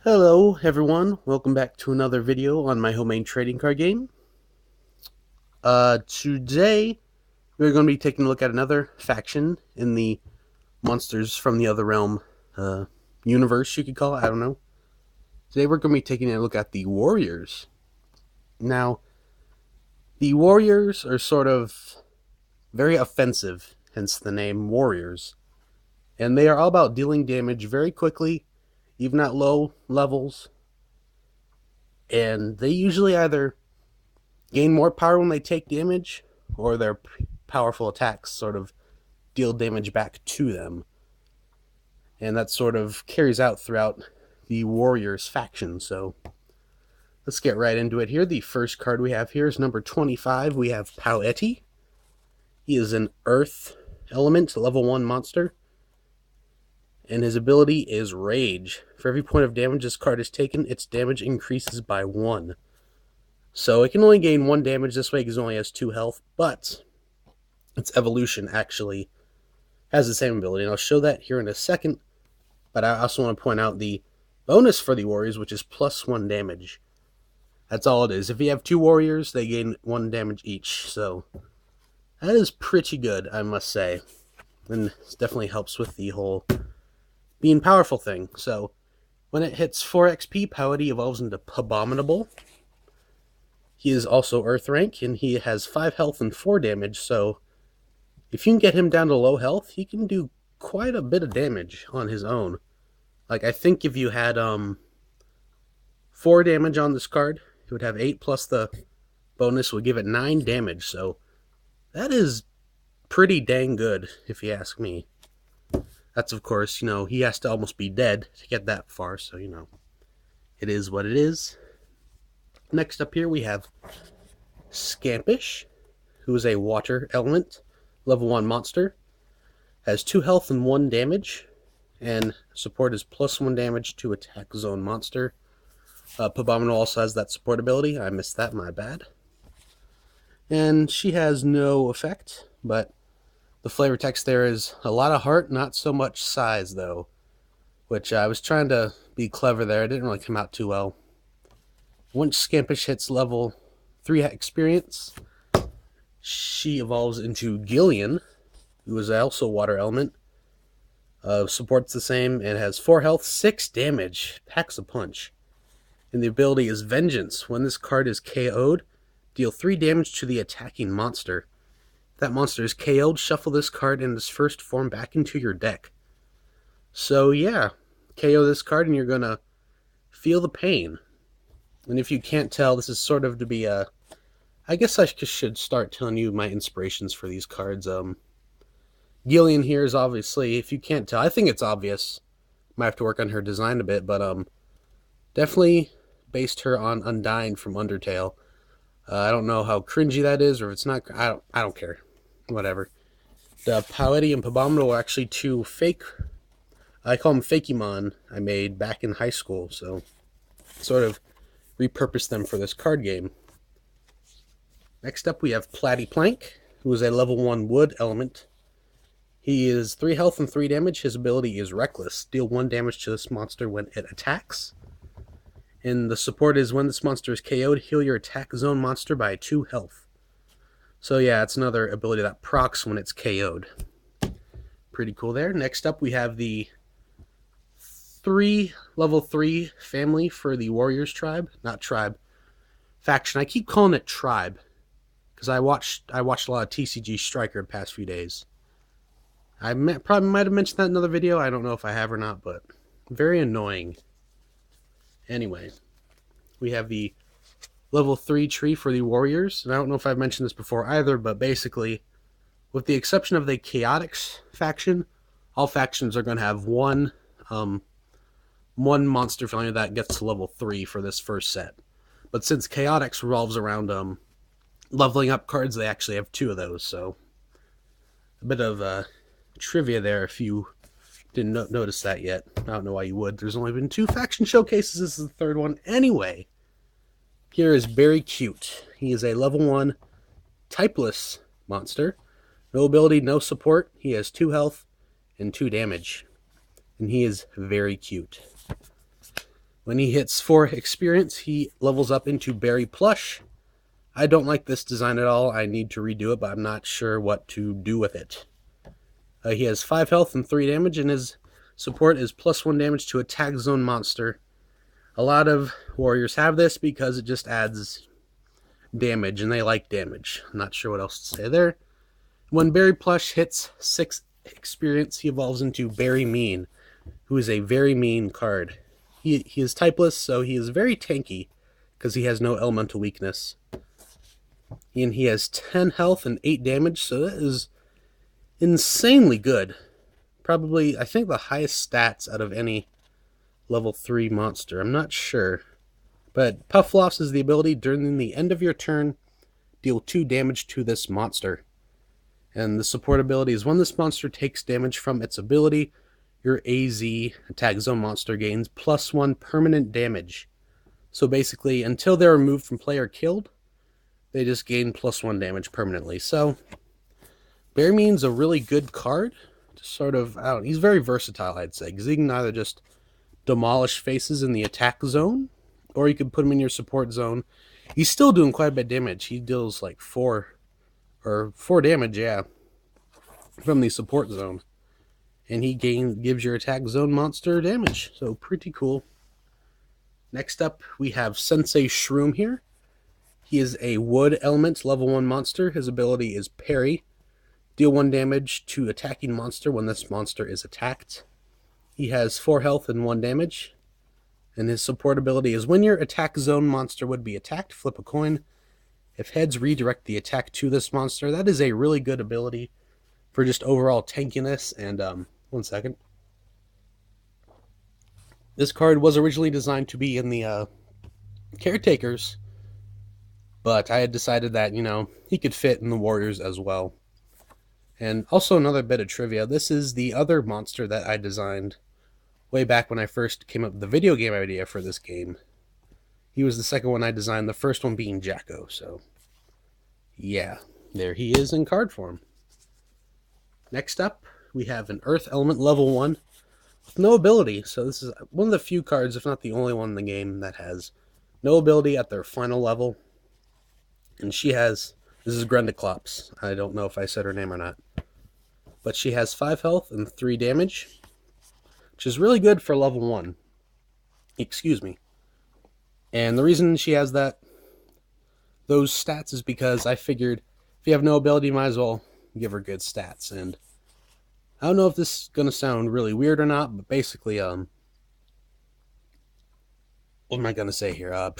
Hello everyone, welcome back to another video on my homemade trading card game. Today we're going to be taking a look at another faction in the Monsters from the Other Realm universe, you could call it, I don't know. Today we're going to be taking a look at the Warriors. Now, the Warriors are sort of very offensive, hence the name Warriors. And they are all about dealing damage very quickly, even at low levels. And they usually either gain more power when they take damage, or their powerful attacks sort of deal damage back to them. And that sort of carries out throughout the Warriors faction. So let's get right into it here. The first card we have here is number 25. We have Paueti. He is an Earth Element, level 1 monster. And his ability is Rage. For every point of damage this card is taken, its damage increases by 1. So it can only gain 1 damage this way because it only has 2 health, but its evolution actually has the same ability, and I'll show that here in a second. But I also want to point out the bonus for the Warriors, which is plus 1 damage. That's all it is. If you have 2 Warriors, they gain 1 damage each, so that is pretty good, I must say. And it definitely helps with the whole being powerful thing. So when it hits 4 XP, Paueti evolves into Abominable. He is also Earth rank, and he has 5 health and 4 damage, so if you can get him down to low health, he can do quite a bit of damage on his own. Like, I think if you had 4 damage on this card, it would have 8 plus the bonus would give it 9 damage, so that is pretty dang good, if you ask me. That's, of course, he has to almost be dead to get that far, so, it is what it is. Next up here we have Scampish, who is a Water Element, level 1 monster. Has 2 health and 1 damage, and support is plus 1 damage to attack zone monster. Abominable also has that support ability. I missed that, my bad. And she has no effect, but the flavor text there is a lot of heart, not so much size, though. Which I was trying to be clever there. It didn't really come out too well. Once Scampish hits level 3 experience, she evolves into Gillian, who is also Water Element. Support's the same and has 4 health, 6 damage, packs a punch. And the ability is Vengeance. When this card is KO'd, deal 3 damage to the attacking monster. If that monster is KO'd, shuffle this card in its first form back into your deck. So yeah, KO this card and you're going to feel the pain. And if you can't tell, this is sort of to be a... I guess I should start telling you my inspirations for these cards. Gillian here is obviously, if you can't tell, I think it's obvious. Might have to work on her design a bit, but definitely based her on Undyne from Undertale. I don't know how cringy that is, or if it's not. I don't care. Whatever. The Paueti and Abominable are actually 2 fake. I call them Fakemon I made back in high school, so sort of repurposed them for this card game. Next up we have Platyplank, who is a level 1 wood element. He is 3 health and 3 damage. His ability is Reckless. Deal 1 damage to this monster when it attacks. And the support is when this monster is KO'd, heal your attack zone monster by 2 health. So yeah, it's another ability that procs when it's KO'd. Pretty cool there. Next up we have the level 3 family for the Warriors tribe. Not tribe. Faction. I keep calling it tribe because I watched a lot of TCG Striker the past few days. I probably might have mentioned that in another video. I don't know if I have or not, but very annoying. Anyway, we have the level 3 tree for the Warriors. And I don't know if I've mentioned this before either, but basically, with the exception of the Chaotix faction, all factions are going to have one monster family that gets to level 3 for this first set. But since Chaotix revolves around leveling up cards, they actually have 2 of those. So a bit of trivia there if you didn't notice that yet. I don't know why you would. There's only been 2 faction showcases. This is the 3rd one. Anyway, here is Very Cute. He is a level 1 typeless monster. No ability, no support. He has 2 health and 2 damage. And he is very cute. When he hits 4 experience, he levels up into Berry Plush. I don't like this design at all. I need to redo it, but I'm not sure what to do with it. He has 5 health and 3 damage, and his support is +1 damage to attack zone monster. A lot of warriors have this because it just adds damage, and they like damage. I'm not sure what else to say there. When Berry Plush hits 6 experience, he evolves into Berry Mean, who is a very mean card. He is typeless, so he is very tanky because he has no elemental weakness. And he has 10 health and 8 damage, so that is insanely good. Probably, I think, the highest stats out of any level 3 monster. I'm not sure. But Puffloss is the ability during the end of your turn, deal 2 damage to this monster. And the support ability is when this monster takes damage from its ability, your AZ attack zone monster gains +1 permanent damage. So basically, until they're removed from play or killed, they just gain +1 damage permanently. So Berry Mean's a really good card. Just sort of, I don't know, he's very versatile, I'd say, because he can either just demolish faces in the attack zone, or you can put him in your support zone. He's still doing quite a bit of damage. He deals like 4 damage, yeah, from the support zone. And he gives your attack zone monster damage. So pretty cool. Next up, we have Sensei Shroom here. He is a wood element level 1 monster. His ability is Parry. Deal 1 damage to attacking monster when this monster is attacked. He has 4 health and 1 damage. And his support ability is when your attack zone monster would be attacked, flip a coin. If heads, redirect the attack to this monster. That is a really good ability for just overall tankiness. And one second. This card was originally designed to be in the Caretakers, but I had decided that, he could fit in the Warriors as well. And also another bit of trivia, this is the other monster that I designed way back when I first came up with the video game idea for this game. He was the second one I designed, the first one being Jacko, so yeah, there he is in card form. Next up, we have an Earth Element level 1 with no ability. So this is one of the few cards, if not the only one in the game, that has no ability at their final level. And she has, this is Grundiclops. I don't know if I said her name or not. But she has 5 health and 3 damage, which is really good for level 1. Excuse me. And the reason she has those stats is because I figured if you have no ability, you might as well give her good stats. And I don't know if this is going to sound really weird or not, but basically, what am I going to say here?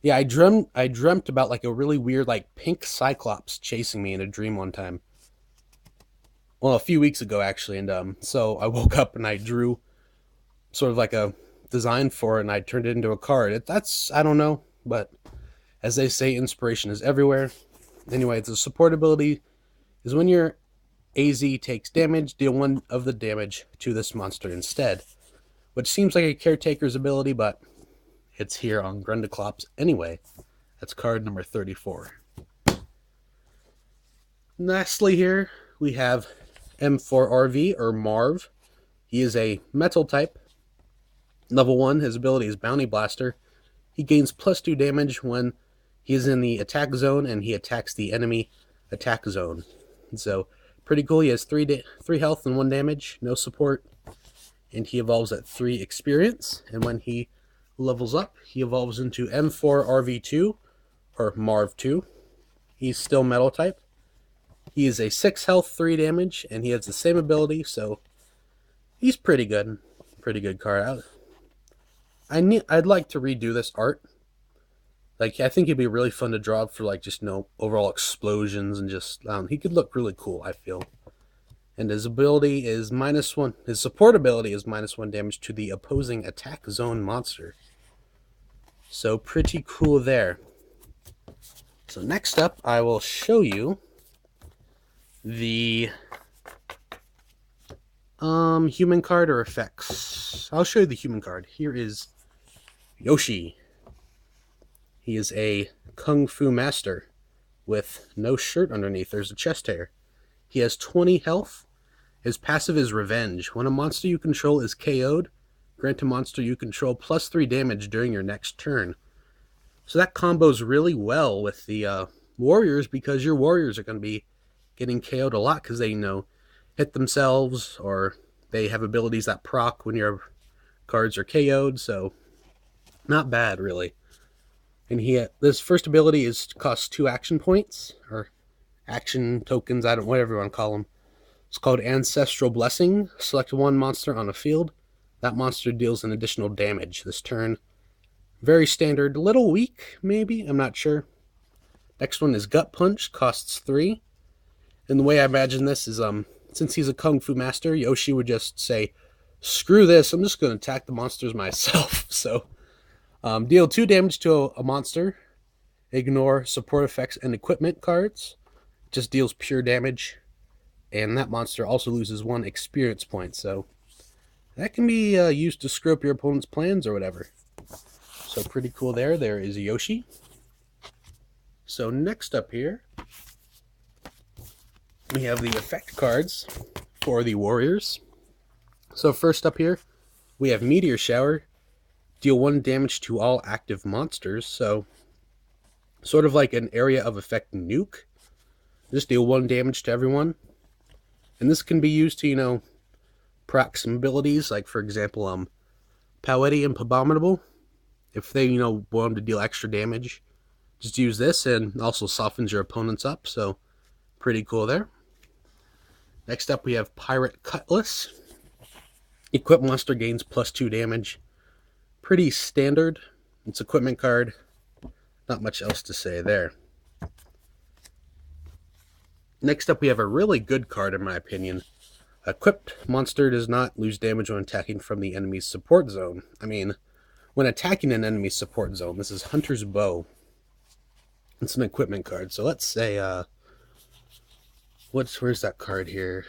Yeah, I dreamt about like a really weird, like pink Cyclops chasing me in a dream one time. Well, a few weeks ago, actually. And so I woke up and I drew sort of like a design for it, and I turned it into a card. That's, I don't know, but as they say, inspiration is everywhere. Anyway, the support ability is when your AZ takes damage, deal 1 of the damage to this monster instead. Which seems like a Caretaker's ability, but it's here on Grundiclops anyway. That's card number 34. Lastly here, we have M4RV, or Marv. He is a metal type. Level 1, his ability is Bounty Blaster. He gains +2 damage when he is in the attack zone and he attacks the enemy attack zone. So, pretty cool. He has 3 health and 1 damage, no support. And he evolves at 3 experience. And when he levels up, he evolves into M4RV2, or Marv2. He's still metal type. He is a 6 health, 3 damage, and he has the same ability, so he's pretty good. Pretty good card. I'd like to redo this art. Like, I think it'd be really fun to draw for, like, just, overall explosions and just, he could look really cool, I feel. And his ability is -1. His support ability is -1 damage to the opposing attack zone monster. So, pretty cool there. So, next up, I will show you the human card or effects. I'll show you the human card. Here is Yoshi. He is a Kung Fu master with no shirt underneath. There's a chest hair. He has 20 health. His passive is Revenge. When a monster you control is KO'd, grant a monster you control +3 damage during your next turn. So that combos really well with the warriors, because your warriors are going to be getting KO'd a lot because they, hit themselves, or they have abilities that proc when your cards are KO'd, so not bad, really. And this first ability costs 2 action points, or action tokens, whatever you want to call them. It's called Ancestral Blessing. Select one monster on a field. That monster deals an additional damage this turn. Very standard, a little weak, maybe, I'm not sure. Next one is Gut Punch, costs 3. And the way I imagine this is, since he's a Kung Fu master, Yoshi would just say, screw this, I'm just going to attack the monsters myself. So, deal 2 damage to a monster. Ignore support effects and equipment cards. Just deals pure damage. And that monster also loses 1 experience point. So, that can be used to screw up your opponent's plans or whatever. So pretty cool there. There is Yoshi. So next up here, we have the effect cards for the warriors. So first up here, we have Meteor Shower. Deal 1 damage to all active monsters. So sort of like an area of effect nuke. Just deal 1 damage to everyone. And this can be used to, proc some abilities, like for example, Powetty and Abominable. If they, want them to deal extra damage, just use this, and also softens your opponents up, so pretty cool there. Next up, we have Pirate Cutlass. Equip monster gains +2 damage. Pretty standard. It's equipment card. Not much else to say there. Next up, we have a really good card, in my opinion. Equipped monster does not lose damage when attacking from the enemy's support zone. I mean, when attacking an enemy's support zone, this is Hunter's Bow. It's an equipment card. So let's say, where's that card here?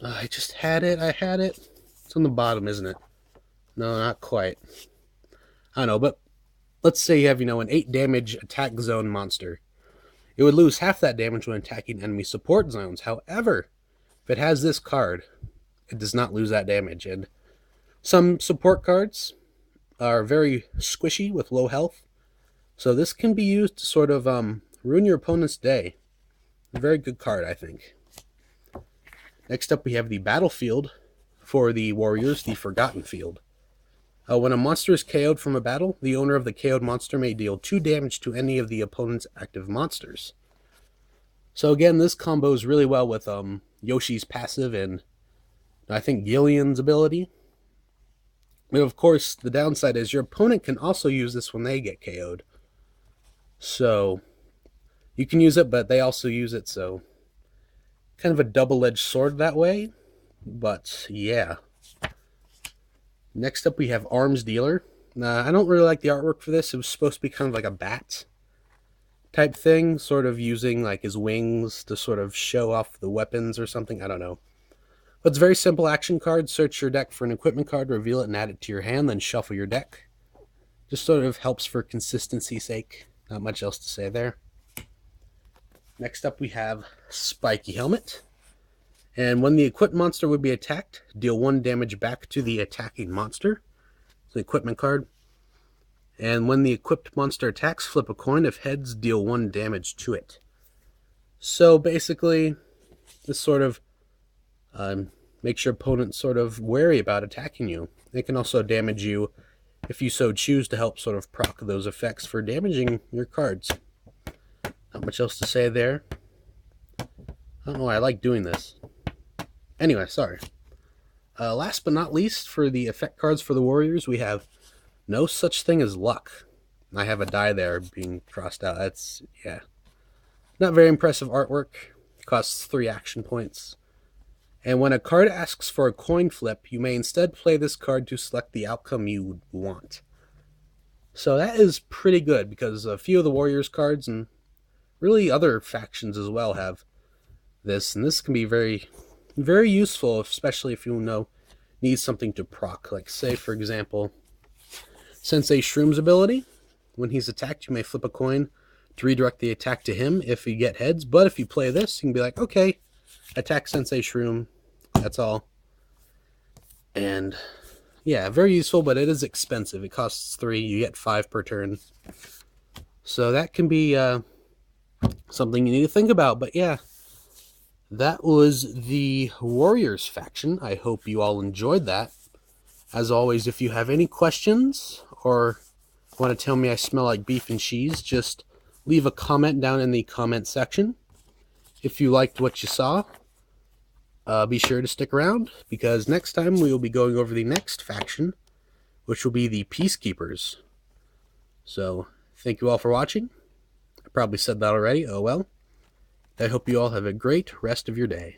I just had it. I had it. It's on the bottom, isn't it? No, not quite. I don't know, but let's say you have, an 8 damage attack zone monster. It would lose half that damage when attacking enemy support zones. However, if it has this card, it does not lose that damage. And some support cards are very squishy with low health. So this can be used to sort of ruin your opponent's day. A very good card, I think. Next up, we have the Battlefield for the warriors, the Forgotten Field. When a monster is KO'd from a battle, the owner of the KO'd monster may deal 2 damage to any of the opponent's active monsters. So again, this combos really well with Yoshi's passive and I think Gillian's ability. But of course, the downside is your opponent can also use this when they get KO'd. So you can use it, but they also use it, so kind of a double-edged sword that way. But yeah. Next up, we have Arms Dealer. I don't really like the artwork for this. It was supposed to be kind of like a bat type thing, sort of using like his wings to sort of show off the weapons or something. I don't know. But it's a very simple action card. Search your deck for an equipment card, reveal it, and add it to your hand, then shuffle your deck. Just sort of helps for consistency's sake. Not much else to say there. Next up, we have Spiky Helmet. And when the equipped monster would be attacked, deal 1 damage back to the attacking monster. It's an equipment card. And when the equipped monster attacks, flip a coin. If heads, deal 1 damage to it. So basically, this sort of makes your opponent sort of wary about attacking you. It can also damage you if you so choose to help sort of proc those effects for damaging your cards. Not much else to say there. I don't know why I like doing this. Anyway, sorry. Last but not least, for the effect cards for the warriors, we have No Such Thing as Luck. I have a die there being crossed out. That's, yeah. Not very impressive artwork. Costs 3 action points. And when a card asks for a coin flip, you may instead play this card to select the outcome you want. So that is pretty good, because a few of the warriors cards, and really other factions as well, have this. And this can be very, very useful, especially if you need something to proc. Like, say, for example, Sensei Shroom's ability. When he's attacked, you may flip a coin to redirect the attack to him if you get heads. But if you play this, you can be like, okay, attack Sensei Shroom. That's all. And yeah, very useful, but it is expensive. It costs 3, you get 5 per turn. So that can be something you need to think about. But yeah, that was the Warriors faction. I hope you all enjoyed that. As always, if you have any questions or want to tell me I smell like beef and cheese, just leave a comment down in the comment section. If you liked what you saw, be sure to stick around, because next time we will be going over the next faction, which will be the Peacekeepers. So, thank you all for watching. I probably said that already, oh well. I hope you all have a great rest of your day.